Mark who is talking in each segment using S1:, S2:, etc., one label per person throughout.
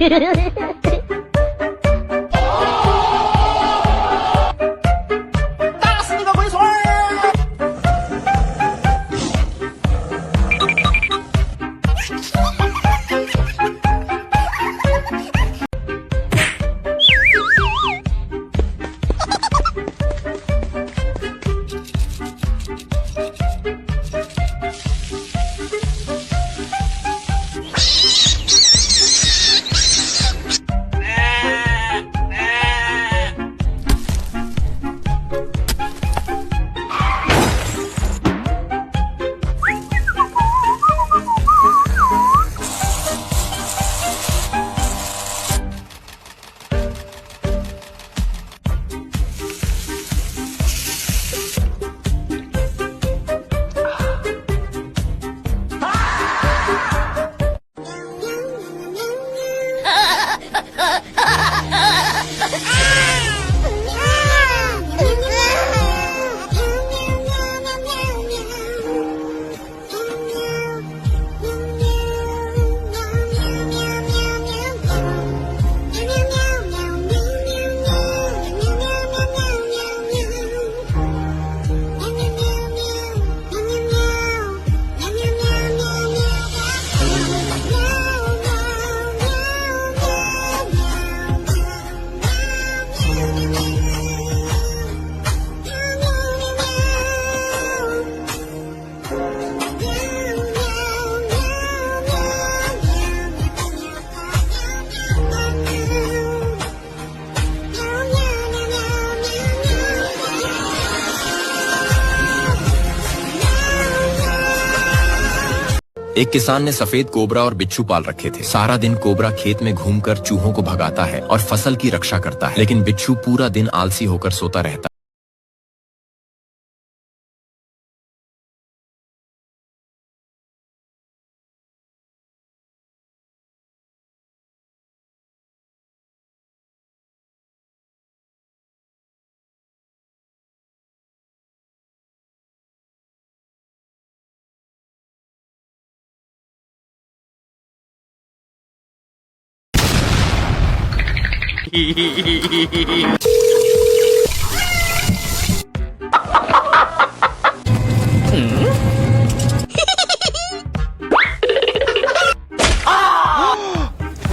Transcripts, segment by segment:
S1: एक किसान ने सफेद कोबरा और बिच्छू पाल रखे थे। सारा दिन कोबरा खेत में घूमकर चूहों को भगाता है और फसल की रक्षा करता है, लेकिन बिच्छू पूरा दिन आलसी होकर सोता रहता है।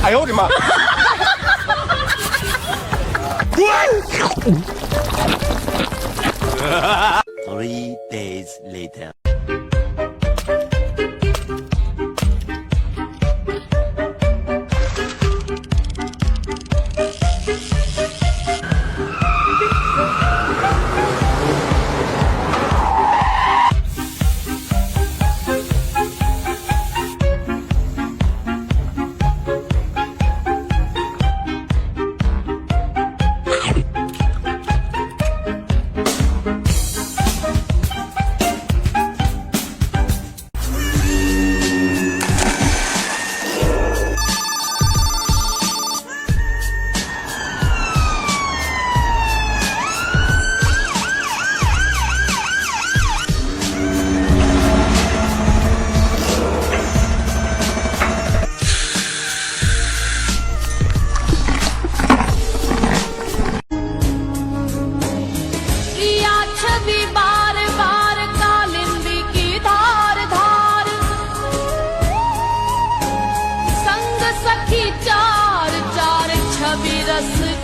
S2: 哎呦我的妈
S3: 3 days later.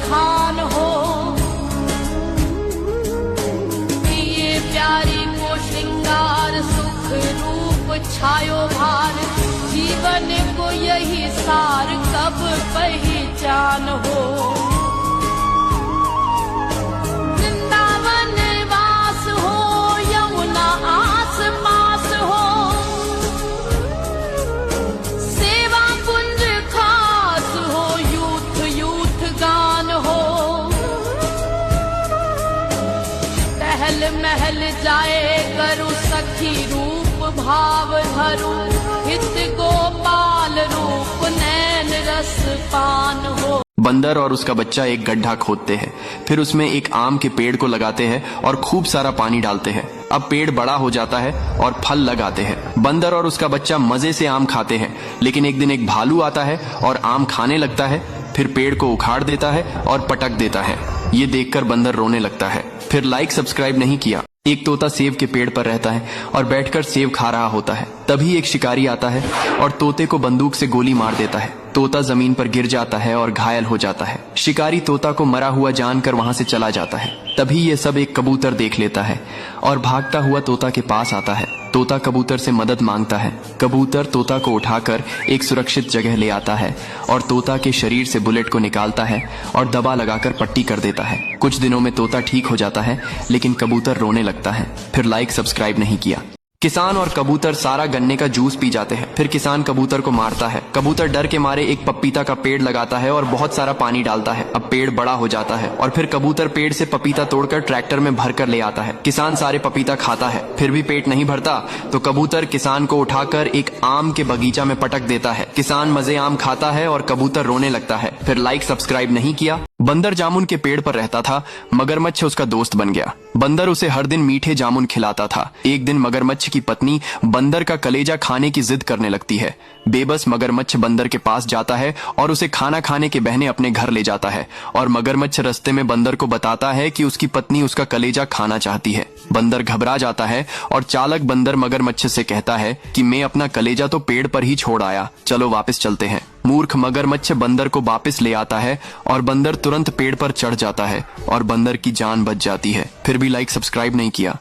S4: खान हो ये प्यारी को श्रृंगार सुख रूप छायो भार जीवन को यही सार कब पहचान हो वृंदावन वास हो यमुना आस पास हो सेवा कुंज खास हो यूथ यूथ गान हो टहल महल जाए करू सखी रूप भाव धरू हित गोपाल रूप नैन रस पान हो।
S5: बंदर और उसका बच्चा एक गड्ढा खोदते हैं, फिर उसमें एक आम के पेड़ को लगाते हैं और खूब सारा पानी डालते हैं। अब पेड़ बड़ा हो जाता है और फल लगाते हैं। बंदर और उसका बच्चा मजे से आम खाते हैं, लेकिन एक दिन एक भालू आता है और आम खाने लगता है, फिर पेड़ को उखाड़ देता है और पटक देता है। ये देखकर बंदर रोने लगता है। फिर लाइक सब्सक्राइब नहीं किया। एक तोता सेब के पेड़ पर रहता है और बैठकर सेब खा रहा होता है। तभी एक शिकारी आता है और तोते को बंदूक से गोली मार देता है। तोता जमीन पर गिर जाता है और घायल हो जाता है। शिकारी तोता को मरा हुआ जानकर वहां से चला जाता है। तभी ये सब एक कबूतर देख लेता है और भागता हुआ तोता के पास आता है। तोता कबूतर से मदद मांगता है। कबूतर तोता को उठाकर एक सुरक्षित जगह ले आता है और तोता के शरीर से बुलेट को निकालता है और दबा लगाकर पट्टी कर देता है। कुछ दिनों में तोता ठीक हो जाता है, लेकिन कबूतर रोने लगता है। फिर लाइक सब्सक्राइब नहीं किया। किसान और कबूतर सारा गन्ने का जूस पी जाते हैं। फिर किसान कबूतर को मारता है। कबूतर डर के मारे एक पपीता का पेड़ लगाता है और बहुत सारा पानी डालता है। अब पेड़ बड़ा हो जाता है और फिर कबूतर पेड़ से पपीता तोड़कर ट्रैक्टर में भरकर ले आता है। किसान सारे पपीता खाता है, फिर भी पेट नहीं भरता तो कबूतर किसान को उठाकर एक आम के बगीचा में पटक देता है। किसान मजे आम खाता है और कबूतर रोने लगता है। फिर लाइक सब्सक्राइब नहीं किया। बंदर जामुन के पेड़ पर रहता था। मगरमच्छ उसका दोस्त बन गया। बंदर उसे हर दिन मीठे जामुन खिलाता था। एक दिन मगरमच्छ की पत्नी बंदर का कलेजा खाने की जिद करने लगती है। बेबस मगरमच्छ बंदर के पास जाता है और उसे खाना खाने के बहाने अपने घर ले जाता है और मगरमच्छ रास्ते में बंदर को बताता है कि उसकी पत्नी उसका कलेजा खाना चाहती है। बंदर घबरा जाता है और चालक बंदर मगरमच्छ से कहता है कि मैं अपना कलेजा तो पेड़ पर ही छोड़ आया, चलो वापस चलते हैं। मूर्ख मगरमच्छ बंदर को वापस ले आता है और बंदर तुरंत पेड़ पर चढ़ जाता है और बंदर की जान बच जाती है। फिर भी लाइक सब्सक्राइब नहीं किया।